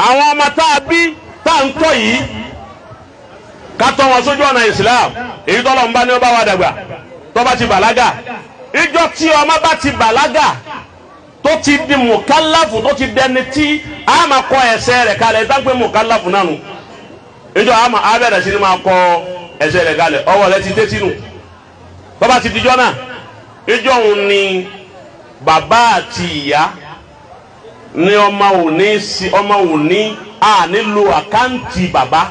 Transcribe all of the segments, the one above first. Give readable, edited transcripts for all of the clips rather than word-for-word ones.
àwọn ọmọ tá a bí tá a ń tọ́ yìí ká tọ́ wọn sójú ọ̀nà Islam èyí tọ́lọ̀ ń bá ní ọba wa dàgbà tó bá ti bàlágà ìjọ tí ọmọ bá ti bàlágà tó ti di mùkálàfù tó ti dẹni tí a máa kọ ẹsẹ̀ rẹ̀ kalẹ̀ dáńpé mùkálàfù náà nù ìjọ àmà abẹ́rẹ́ sí ni máa kọ ẹsẹ̀ rẹ̀ kalẹ̀ ọwọ́ rẹ̀ ti dé sínú tó bá ti dijọ́ náà ìjọ òun ni bàbá àti ìyá ní ọmọ òní a nílò àkáǹtì bàbá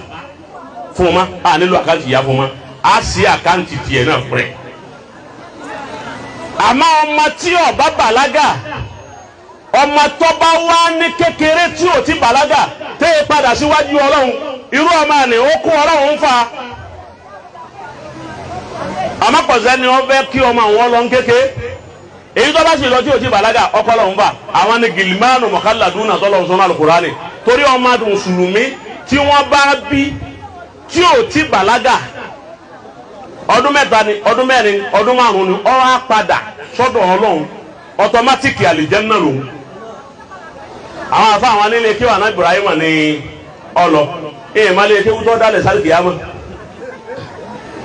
fún ma a nílò àkáǹtì ìyá fún ma a sì àkáǹtì tiẹ̀ náà fún rẹ̀ àmọ́ ọmọ tí ó bá bàlágà ọmọ tó bá wá ní kékeré tí ò ti bàlágà tẹ́ ẹ padà síwájú Ọlọ́run irú ọmọ àná ó kó Ọlọ́run fa àmọ́ pọ̀sẹ́ ni wọ́n fẹ́ kí ọmọ àwọn lọ ń kéke èyí tó bá sì lọ tí ò ti bàlágà ọkọ Ọlọ́run fa àwọn ni gìlìmánù mọ̀kálàdúnà tọ́lọ̀ sọ́nà Al-Kùránì torí ọmọ mùsùlùmí tí wọ́n bá bí tí ò ti bàlágà ọdún mẹ́ta ni ọdún mẹ́rin ọdún márùn-ún ni ó wá padà sọ́dọ̀ Ọlọ́run ọtọmátìkì Àlìjánnà lòun àwọn afa àwọn nílé kí wà náà Ibrahim ní ọlọ má lè kéwú tó dálẹ̀ sáré kìyàmọ́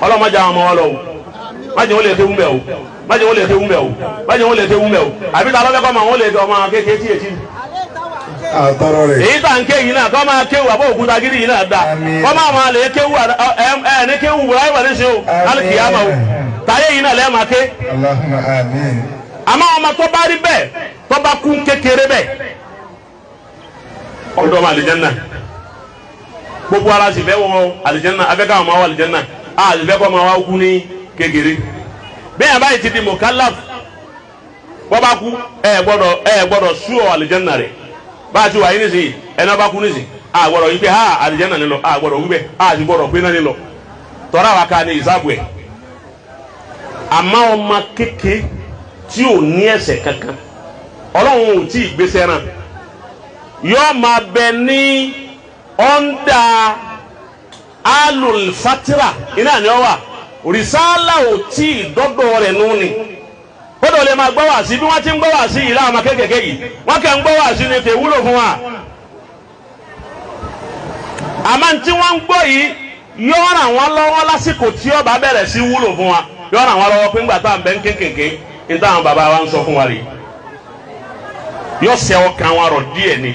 ọlọ́mọdé àwọn ọmọ ọlọ o májè wọ́n lè kéwú mẹ́ o májè wọ́n lè kéwú mẹ́ o májè wọ́n lè kéwú mẹ́ o àbí tàbí ọlọ́kọ́ máa wọ́n lè ọmọ kékeré tí èyí èyí tà ń ké yìí náà kọ́ máa kéwú àbọ̀ òkúta gidi yìí náà dá kọ́ máa lè kéwú ní kéwú Ibrahim ní ṣe o sáré kìyàmọ́ o táyé yìí náà lẹ́ẹ̀ máa ké àmọ́ ọmọ tó bá rí bẹ́ẹ̀ tó bá kún kékeré bẹ́ẹ̀ ọdọ ọmọ Àlìjánnà gbogbo ara sì fẹ́ wọ Àlìjánnà afẹ́ká ọmọ wa Àlìjánnà a sì fẹ́ kọ́ ọmọ wa kú ní kékeré bẹ́ẹ̀ báyìí ti di mukallaf wọ́n bá kú ẹ gbọ́dọ̀ sú ọ Àlìjánnà rẹ̀ bá a ti wà yín nísìnyí ẹni ọba kú nísìnyí a gbọ́dọ̀ yí pé ha Àlìjánnà ni lọ a gbọ́dọ̀ wí bẹ́ẹ̀ a sì gbọ́dọ̀ pé náà ni lọ tọ́ra wa ká ní ìsáàbù ẹ̀ àmọ́ ọmọ kékeré tí ò ní ẹ̀ṣẹ̀ kankan Ọlọ́run ò tí ì gbéṣẹ́ rán yóò máa bẹ ní ọ̀ndà alùlfàtìrà iná ni ọ wà rìsálà ò tí ì dọ́dọ̀ rẹ̀ nù ni kódò lè máa gbọ́ wá sí bí wọ́n ti ń gbọ́ wá sí yìí láwọn ọmọ kékèké yìí wọ́n kẹ́ ń gbọ́ wá sí ni kò wúlò fún wa àmọ́ tí wọ́n ń gbọ́ yìí yóò ràn wọ́n lọ́wọ́ lásìkò tí ó bá bẹ̀rẹ̀ sí wúlò fún wa yóò ràn wọ́n lọ́wọ́ pé ńgbà tá à ń bẹ́ ń kékèké ní táwọn bàbá wa ń sọ fún wa rèé yóò sẹ ọkàn wa rọ̀ díẹ̀ ni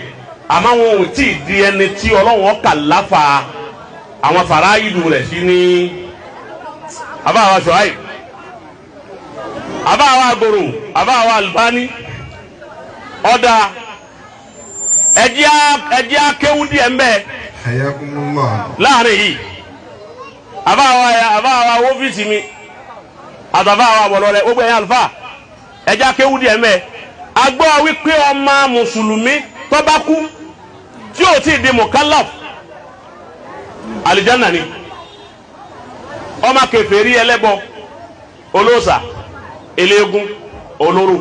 àmọ́ wọn ò tí ì di ẹni tí Ọlọ́run ọkà láfa àwọn fara ìlú rẹ̀ sí ní abáwa Ṣuaib abáwa Agoro abáwa Albani ọ̀dà ẹ̀jẹ̀ akéwú díẹ̀ mbẹ́ láàrin yìí abáwa wọ́fíìsì mi àtàbáwa bọ̀lọ́rẹ́ gbogbo ẹ̀yà àlùfáà ẹ̀jẹ̀ akéwú díẹ̀ mbẹ́ agbọ́ wípé ọmọ mùsùlùmí tó bá kú tí ó ti di mukallaf Àlìjánnà ni ọmọ kèfèrí ẹlẹ́bọ Olosa eléégún olóró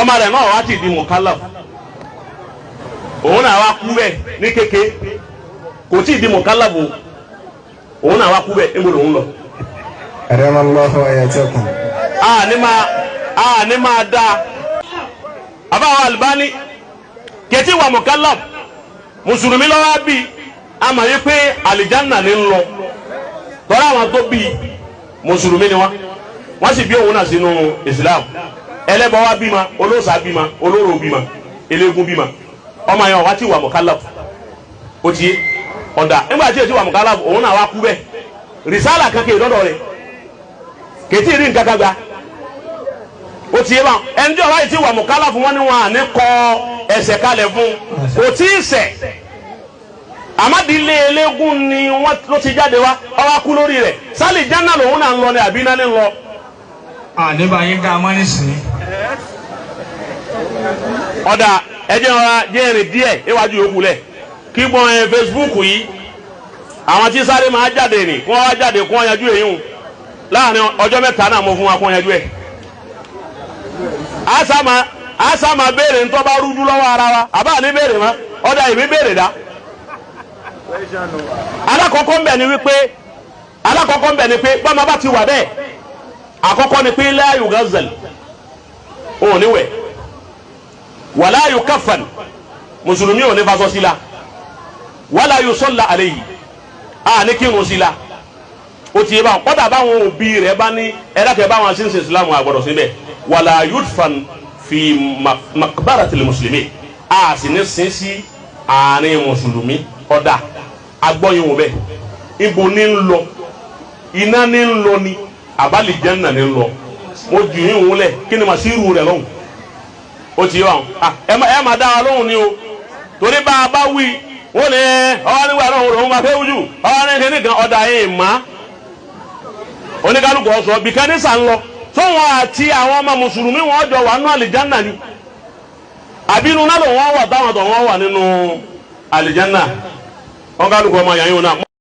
ọmọ rẹ̀ náà wá ti di mukallaf òun náà wá kú bẹ́ẹ̀ ní kéke kò tí ì di mukallaf òun náà wá kú bẹ́ẹ̀ níbo lòun lọ. Adamallahu ayatakum. ní máa dáa àbáwọ̀ Albani kẹtí wà mukallaf mùsùlùmí lọ́wọ́ bí a mà yí pé Àlìjánnà ní ń lọ tọ́lá àwọn tó bí mùsùlùmí ni wọ́n sì bí òun náà sínú Islam ẹlẹ́bọ wa bímọ Olosa bímọ olóró bímọ eléégún bímọ ọmọ yẹn wá tí wà mukallaf ó ti yé ọ̀dà nígbà tí o ti wà mukallaf òun náà wá kú bẹ́ẹ̀ rìsálà kankan ìdọ́dọ̀ rẹ̀ kẹtí rí nǹkan kan gba ó ti yé báwọn ẹni tí ọba yìí ti wà mukallaf wọn ni wọn à ní kọ ẹsẹ̀ kalẹ̀ fún kò tí ì ṣẹ̀ àmàdílé eléégún ni wọn ló ti jáde wá ọwọ́ kú lórí rẹ̀ sálìjánnà lòun náà ń lọ ní àbí iná ní ń lọ. àdébà yín ká mọ́ nísìnyí. ọ̀dà ẹjẹ́ wa jẹ́rìí díẹ̀ iwájú yòókù lẹ̀ kí gbọ́n Facebook yìí àwọn tí sáré máa jáde nì kí wọ́n wá jáde kí wọ́n yanjú èyí hùn láàrin ọjọ́ mẹ́ta náà mo fún wa kí wọ́n yanjú ẹ̀. Asama béèrè ntọ́ bá rújú lọ́wọ́ ara wa àbá ní béèrè mọ́ ọ̀dà ìmí béèrè dá. alákọ̀ọ́kọ́ ń bẹ̀ ni wípé bọ́mọ bá ti wà bẹ́ẹ̀ àkọ́kọ́ ni pé la yughazal òun níwẹ̀ wala yukaffan mùsùlùmí ò ní fasọ sí la wala yusalla alayhi ní kírun sí la ó ti yé báwọn kọ́dà báwọn òbí rẹ̀ bá ní ẹ̀dákẹ́ báwọn sí ń ṣe ìsìlámù àgbọ̀dọ̀ síbẹ̀ wala yudfan fi maqbaratil muslimin sì ní sin sí àárín mùsùlùmí ọ̀dà agbọ́yin wò bẹ́ẹ̀ ibo ní ń lọ iná ní ń lọ ni àbálì Janna ní ń lọ mo jù yín wọlé kí ni màá sí irú rẹ̀ lọ́hùn ó ti yé báwọn ẹ máa dá wa lóhùn ni o torí bá a bá wí wọ́n ní ọwọ́ nígbà náà òun máa fẹ́ wújú ọwọ́ ní kíní kan ọ̀dà yìí má oníkálukú ọ̀sọ̀ bìkan ní sàn lọ sọ́wọ́n àti àwọn ọmọ mùsùlùmí wọn jọ wà nínú àlìjánà ni àbínú náà ló wọ́n wà táwọn tó wọ́n wà nínú àlìjánà wọn kálukú ọmọ yàyún náà.